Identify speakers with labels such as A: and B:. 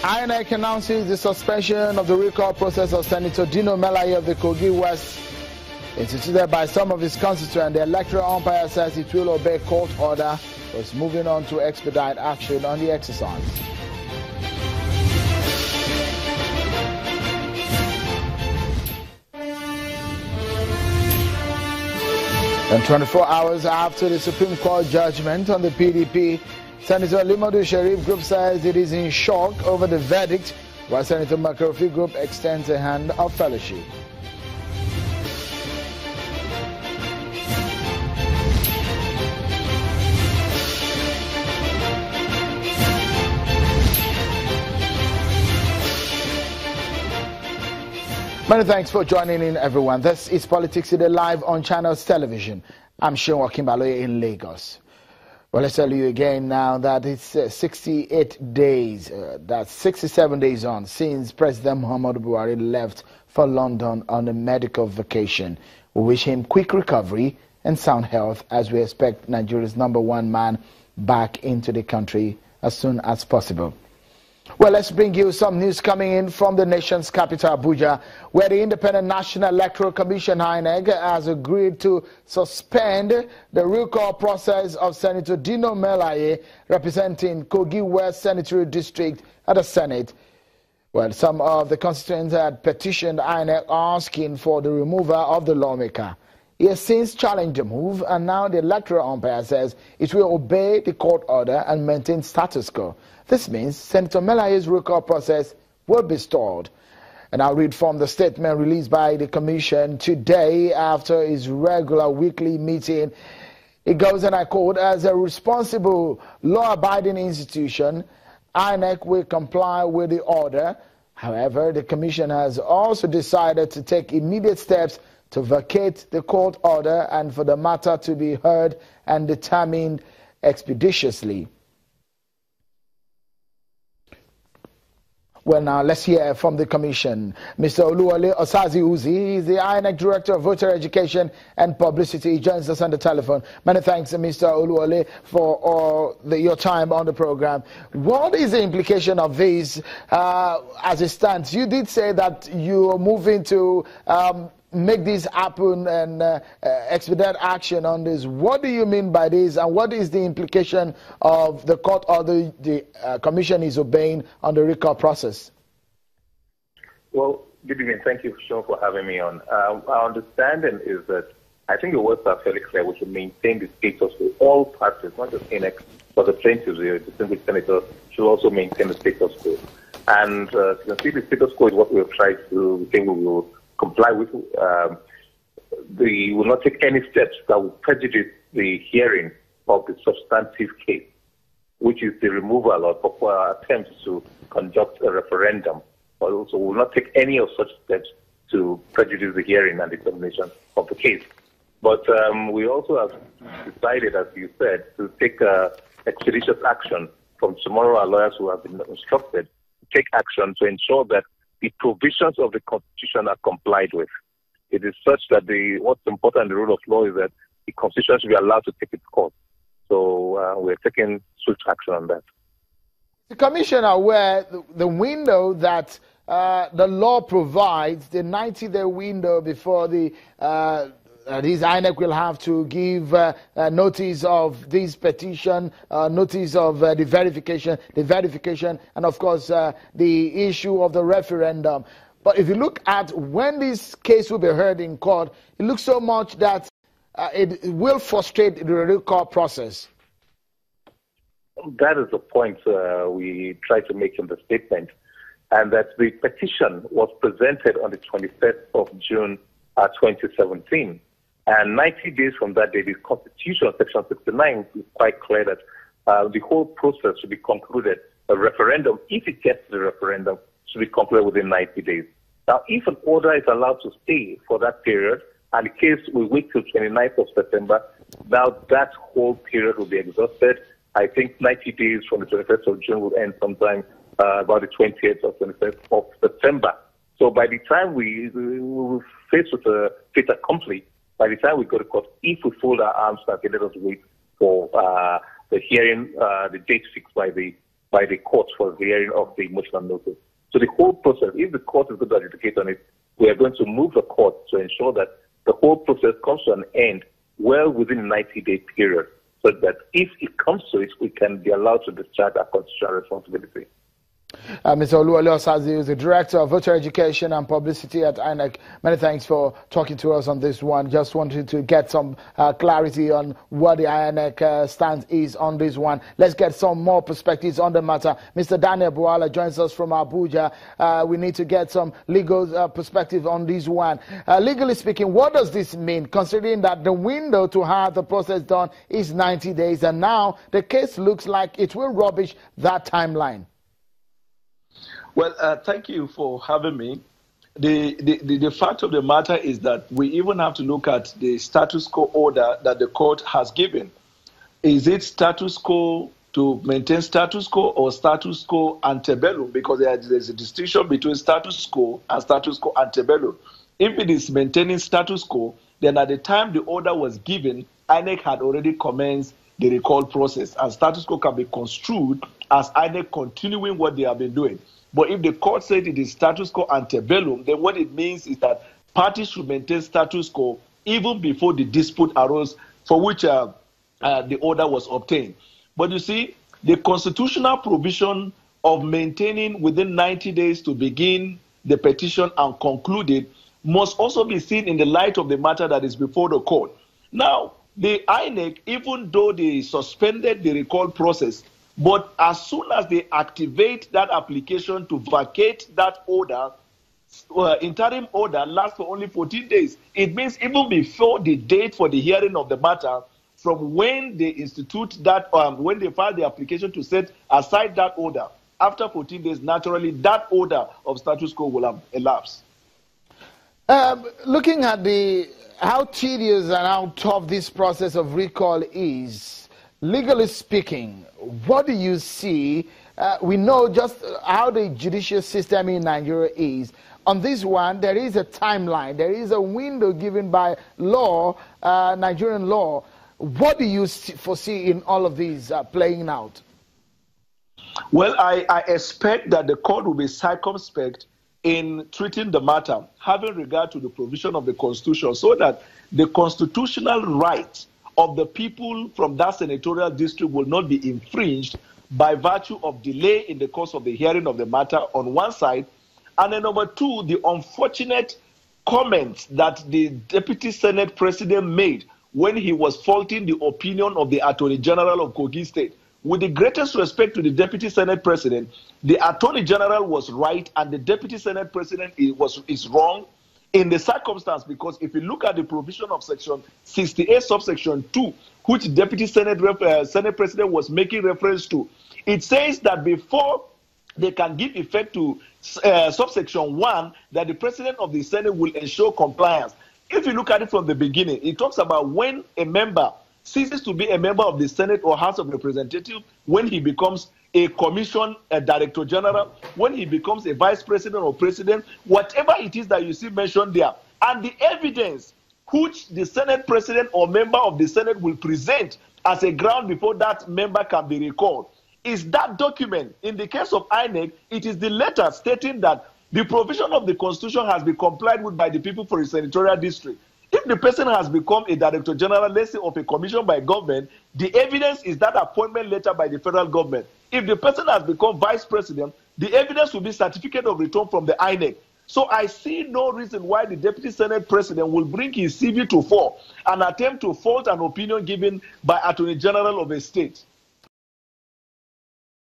A: INEC announces the suspension of the recall process of Senator Dino of the Kogi West, instituted by some of his constituents. The electoral umpire says it will obey court order, but is moving on to expedite action on the exercise. And 24 hours after the Supreme Court judgment on the PDP, Senator Limadu Sharif Group says it is in shock over the verdict, while Senator Makarofi Group extends a hand of fellowship. Many thanks for joining in, everyone. This is Politics Today live on Channels Television. I'm Sean Wakimbaloye in Lagos. Well, let's tell you again now that it's 68 days, that's 67 days on, since President Muhammadu Buhari left for London on a medical vacation. We wish him quick recovery and sound health as we expect Nigeria's #1 man back into the country as soon as possible. Well, let's bring you some news coming in from the nation's capital, Abuja, where the Independent National Electoral Commission, INEC, has agreed to suspend the recall process of Senator Dino representing Kogi West Senatorial District at the Senate. Well, some of the constituents had petitioned INEC asking for the removal of the lawmaker. He has since challenged the move, and now the electoral umpire says it will obey the court order and maintain status quo. This means Senator Melaye's recall process will be stalled. And I'll read from the statement released by the Commission today after his regular weekly meeting. It goes, and I quote, "As a responsible, law-abiding institution, INEC will comply with the order. However, the Commission has also decided to take immediate steps to vacate the court order and for the matter to be heard and determined expeditiously." Well, now let's hear from the Commission. Mr. Oluwole Osazi-Uzi is the INEC Director of Voter Education and Publicity. He joins us on the telephone. Many thanks, Mr. Oluwole, for your time on the program. What is the implication of this as it stands? You did say that you are moving to make this happen and expedite action on this. What do you mean by this, and what is the implication of the court or the Commission is obeying on the recall process?
B: Well, good evening. Thank you, Sean, for having me on. Our understanding is that I think the words are fairly clear. We should maintain the status for all parties, not just INEC, but the plaintiffs, the distinguished senators, should also maintain the status quo. And you can see the status quo is what we've tried to, we think we will comply with. We will not take any steps that will prejudice the hearing of the substantive case, which is the removal of attempts to conduct a referendum. Also, we will not take any of such steps to prejudice the hearing and determination of the case. But we also have decided, as you said, to take expeditious action. From tomorrow, our lawyers who have been instructed to take action to ensure that the provisions of the Constitution are complied with. It is such that what's important in the rule of law is that the Constitution should be allowed to take its course. So we're taking swift action on that.
A: The Commission are aware the window that the law provides, the 90-day window before this INEC will have to give notice of this petition, notice of the verification, and of course the issue of the referendum. But if you look at when this case will be heard in court, it looks so much that it will frustrate the recall process.
B: That is the point we try to make in the statement, and that the petition was presented on the 25th of June 2017. And 90 days from that day, the Constitution, Section 69, is quite clear that the whole process should be concluded. A referendum, if it gets to the referendum, should be concluded within 90 days. Now, if an order is allowed to stay for that period, and the case will wait till 29th of September, now that whole period will be exhausted. I think 90 days from the 21st of June will end sometime about the 20th or 25th of September. So by the time we will face with a fait accompli, by the time we go to court, if we fold our arms back and let us wait for the hearing, the date fixed by the by the court for the hearing of the motion on notice. So the whole process, if the court is going to adjudicate on it, we are going to move the court to ensure that the whole process comes to an end well within a 90-day period, so that if it comes to it, we can be allowed to discharge our constitutional responsibility.
A: Mr. Oluwole Osazi is the Director of Voter Education and Publicity at INEC. Many thanks for talking to us on this one. Just wanted to get some clarity on what the INEC stance is on this one. Let's get some more perspectives on the matter. Mr. Daniel Buala joins us from Abuja. We need to get some legal perspective on this one. Legally speaking, what does this mean, considering that the window to have the process done is 90 days, and now the case looks like it will rubbish that timeline?
C: Well, thank you for having me. The fact of the matter is that we even have to look at the status quo order that the court has given. Is it status quo to maintain status quo or status quo antebellum? Because there's a distinction between status quo and status quo antebellum. If it is maintaining status quo, then at the time the order was given, INEC had already commenced the recall process, and status quo can be construed as INEC continuing what they have been doing. But if the court said it is status quo antebellum, then what it means is that parties should maintain status quo even before the dispute arose for which the order was obtained. But you see, the constitutional provision of maintaining within 90 days to begin the petition and conclude it must also be seen in the light of the matter that is before the court. Now, the INEC, even though they suspended the recall process, but as soon as they activate that application to vacate that order, interim order lasts for only 14 days. It means even before the date for the hearing of the matter, from when they institute that, when they file the application to set aside that order, after 14 days, naturally, that order of status quo will have elapsed.
A: Looking at how tedious and how tough this process of recall is, legally speaking, what do you see? We know just how the judicial system in Nigeria is. On this one, there is a timeline. There is a window given by law, Nigerian law. What do you foresee in all of these playing out?
C: Well, I expect that the court will be circumspect in treating the matter, having regard to the provision of the Constitution, so that the constitutional right of the people from that senatorial district will not be infringed by virtue of delay in the course of the hearing of the matter on one side, and then number two, the unfortunate comments that the Deputy Senate President made when he was faulting the opinion of the Attorney General of Kogi State. With the greatest respect to the Deputy Senate President, the Attorney General was right and the Deputy Senate President is wrong in the circumstance, because if you look at the provision of section 68 subsection 2, which the Deputy Senate President was making reference to, it says that before they can give effect to subsection 1, that the President of the Senate will ensure compliance. If you look at it from the beginning, it talks about when a member ceases to be a member of the Senate or House of Representatives, when he becomes a commission, a director general, when he becomes a vice president or president, whatever it is that you see mentioned there, and the evidence which the Senate president or member of the Senate will present as a ground before that member can be recalled, is that document. In the case of INEC, it is the letter stating that the provision of the Constitution has been complied with by the people for a senatorial district. If the person has become a director general, let's say, of a commission by government, the evidence is that appointment letter by the federal government. If the person has become vice president, the evidence will be certificate of return from the INEC. So I see no reason why the Deputy Senate President will bring his CV to fore and attempt to fault an opinion given by Attorney General of a state.